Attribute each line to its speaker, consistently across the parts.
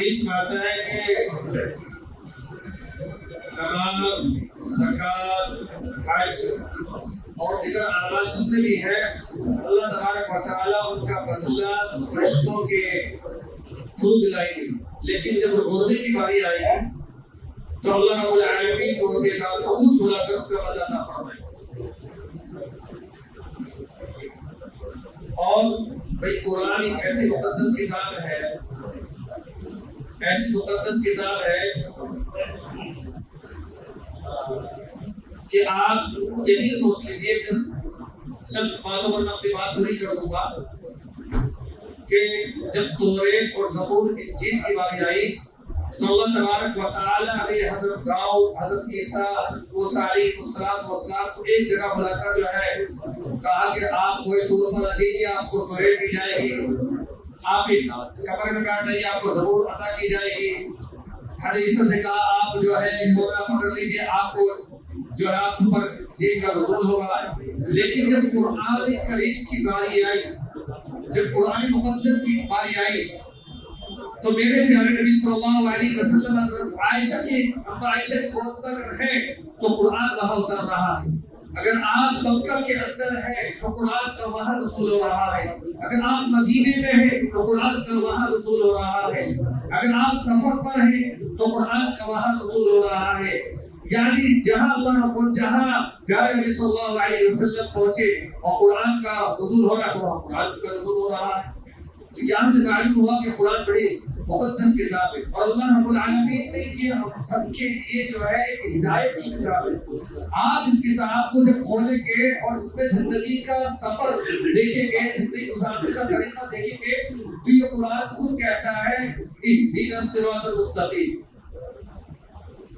Speaker 1: حدیث میں آتا ہے کہ نماز، زکات، حج اور دیگر اعمال جتنے بھی ہیں اللہ تبارک و تعالیٰ ان کا بدلہ فرشتوں کے تھرو دلائیں گے، لیکن جب روزے کی باری آئے گی تو اللہ رب العالمین روزے دار کو خود بلا کر اس کا بدلہ عطا فرمائے گا۔ اور بھائی قرآن ایک ایسی مقدس کتاب ہے، ایسی مقدس کتاب ہے کہ آپ یہی سوچ لیجیے کہ چند باتوں پر میں اپنی بات پوری کر دوں گا کہ جب توریت اور زبور انجیل کی باری آئی تو اللہ تبارک و تعالیٰ نے حضرت داؤد، حضرت عیسیٰ، حضرت موسیٰ علیہ السلام کو ایک جگہ بلا کر جو ہے کہا کہ آپ کوئی طور بنا دیجیے، آپ کو توریت دی جائے گی، آپ ایک قبر میں بیٹھ جائیے، آپ کو زبور عطا کی جائے گی۔ حدیث سے کہا آپ جو ہے کونا پکڑ لیجیے، آپ کو جو ہے آپ پر جیل کا نزول ہوگا۔ لیکن جب قرآن کریم کی باری آئی، جب قرآن مقدس کی باری آئی تو میرے پیارے نبی صلی اللہ علیہ وسلم حضرت عائشہ کی گود پر ہے تو قرآن وہاں اتر رہا ہے۔ اگر آپ مکہ کے اندر ہے تو قرآن کا وہاں رسول ہو رہا ہے، اگر آپ مدینے میں ہے تو قرآن کا وہاں رسول ہو رہا ہے، اگر آپ سفر پر ہیں تو قرآن کا وہاں رسول ہو رہا ہے۔ یعنی جہاں جہاں پیارے نبی صلی اللہ علیہ وسلم پہنچے اور قرآن کا نزول ہو رہا ہے تو وہاں قرآن کا نزول ہو رہا ہے۔ تو یہاں سے معلوم ہوا کہ قرآن بڑی مقدس کتاب ہے اور اللہ رب العالمین نے یہ ہم سب کے لیے جو ہے ایک ہدایت کی کتاب ہے۔ آپ اس کتاب کو جب کھولیں گے اور اس میں زندگی کا سفر دیکھیں گے، زندگی گزارنے کا طریقہ دیکھیں گے تو یہ قرآن خود کہتا ہے اہدنا الصراط المستقیم،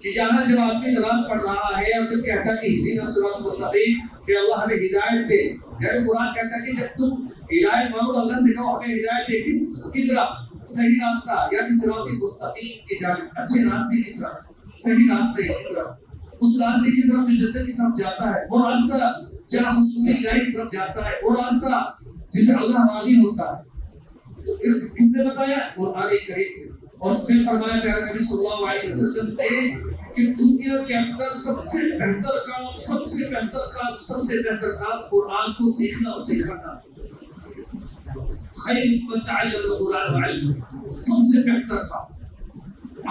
Speaker 1: کہ جہاں جب آدمی نماز پڑھ رہا ہے اور جب کہتا ہے کہ اہدنا الصراط المستقیم کہ اللہ ہمیں ہدایت دے، یعنی قرآن کہتا ہے کہ جب تم ہدایت مانگو اللہ سے کہو ہمیں ہدایت دے، کس کی طرف؟ صحیح راستہ، یعنی صراط مستقیم کی جانب، اچھے راستے کی طرف، صحیح راستے کی طرف، اس راستے کی طرف جو جنت کی طرف جاتا ہے، وہ راستہ جہاں حسن الہی کی طرف جاتا ہے، وہ راستہ جسے اللہ راضی ہوتا ہے۔ تو کس نے بتایا؟ قرآن کریم۔ اور پھر فرمایا پیارے نبی صلی اللہ علیہ وسلم نے کہ دنیا کے اندر سب سے بہتر کام، سب سے بہتر کام، سب سے بہتر کام قرآن کو سیکھنا اور سکھانا۔ خیر من تعلم القرآن وعلمہ، سب سے بہتر کام۔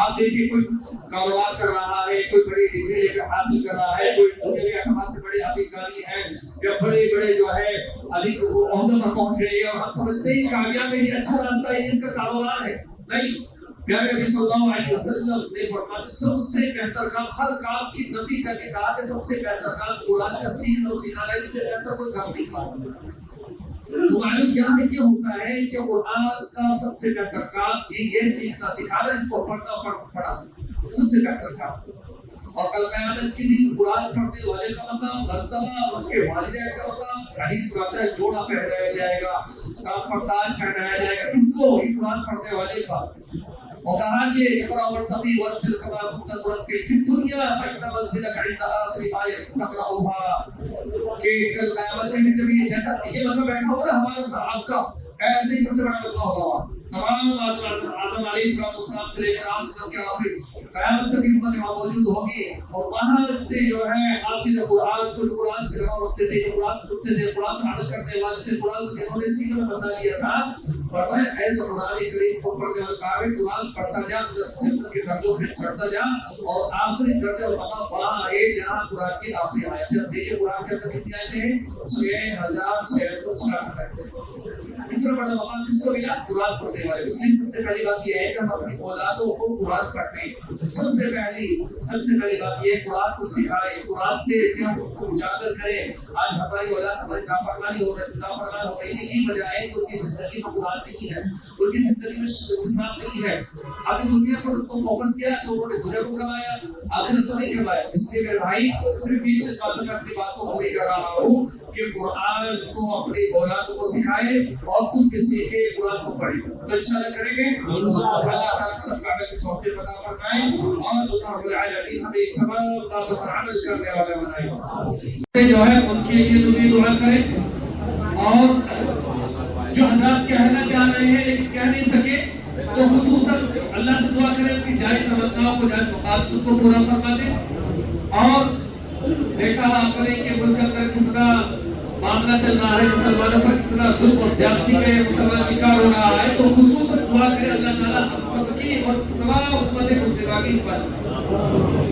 Speaker 1: آپ دیکھیے کوئی کاروبار کر رہا ہے، کوئی بڑی ڈگری لے کر حاصل کر رہا ہے، کوئی دنیا کے اعتبار سے بڑے ادھیکاری ہیں یا بڑے بڑے جو ہے عہدوں پر پہنچ گئے اور ہم سمجھتے ہیں کامیابی یہ اچھا راستہ ہے، اس کا کاروبار ہے۔ نہیں، پیارے نبی صلی اللہ علیہ وسلم نے فرمایا سب سے بہتر کام، ہر کام کی نفی کر کے کہا کہ سب سے بہتر کام قرآن کا سیکھنا اور سکھانا، اس سے بہتر کوئی کام نہیں کیا۔ تو معلوم یہاں یہ ہوتا ہے کہ قرآن کا سب سے بہتر کام یہ سیکھنا سکھانا، اس کو پڑھنا سب سے بہتر کام۔ اور کل قیامت کے دن قرآن پڑھنے والے کا مقام، مرتبہ اور اس کے والدین کا مقام، حدیث میں آتا ہے جوڑا پہنایا جائے گا، سر پر تاج پہنایا جائے گا، کس کو؟ یہ قرآن پڑھنے والے کا۔ اور کہا کہ اقرأ وارتقی ورتل کما كنت ترتل فی الدنیا فإن منزلك عند آخر آیۃ تقرأها، کہ کل قیامت کے دن جب یہ جیسا یہ مطلب بیٹھا ہوگا نا ہمارا صاحب کا، ایسے ہی سب سے بڑا مطلب ہوگا تمام آدم علیہ السلام سے لے کر آپ کے آخر قیامت تک امت وہاں موجود ہوگی، اور وہاں سے جو ہے حافظ قرآن کو جو قرآن سے لگاؤ رکھتے تھے، جو قرآن سنتے تھے، قرآن پر عمل کرنے والے تھے، قرآن کو جنہوں نے سینے میں بسا لیا تھا، فرمایا ایسے قرآن کریم کو پڑھنے والے کہا کہ قرآن پڑھتا جا، جنت کے درجوں میں چڑھتا جا، اور آخری درجہ مقام وہاں ہے جہاں قرآن کی آخری آیت۔ جب دیکھیں قرآن کے اندر کتنی آیتیں ہیں؟ 6666 آیتیں۔ اتنا بڑا مقام کس کو ملا؟ قرآن پڑھنے والے۔ اس لیے سب سے پہلی بات یہ ہے کہ ہم اپنی اولادوں کو قرآن پڑھنے، سب سے پہلی بات یہ ہے قرآن کو سکھائیں، قرآن سے ہم کو اجاگر کریں۔ آج ہماری اولاد ہماری نافرمانی ہو رہی ہے، یہی وجہ ہے کہ ان کی زندگی میں قرآن نہیں ہے، ان کی زندگی میں اسلام نہیں ہے۔ ابھی دنیا پر ان کو فوکس کیا تو انہوں نے دنیا کو کمایا، آخرت کو نہیں کمایا۔ اس لیے میرے بھائی صرف یہ چیز باتوں میں اپنی بات کو پوری کر رہا ہوں کہ قرآن کو اپنی اولاد کو سکھائے اور خود بھی سیکھے، قرآن کو پڑھے۔ تو انشاءاللہ کریں گے، اللہ تعالیٰ سب کا عمل کی توفیق عطا فرمائے اور اللہ رب العالمین ہمیں تمام باتوں پر عمل کرنے والے بنائے۔ جو ہے ان کے لیے بھی دعا کریں، اور جو حضرات کہنا چاہ رہے ہیں لیکن کہہ نہیں سکے تو خصوصاً اللہ سے دعا کریں کہ جائز تمناؤں کو جائز مقاصد کو پورا فرما دیں. اور دیکھا آپ نے کہ ملک کے اندر کتنا معاملہ چل رہا ہے, مسلمانوں پر کتنا ظلم اور زیادتی کا مسلمان شکار ہو رہا ہے, تو خصوصاً دعا کریں اللہ تعالیٰ ہم سب کی اور تمام امت مسلمہ کی پر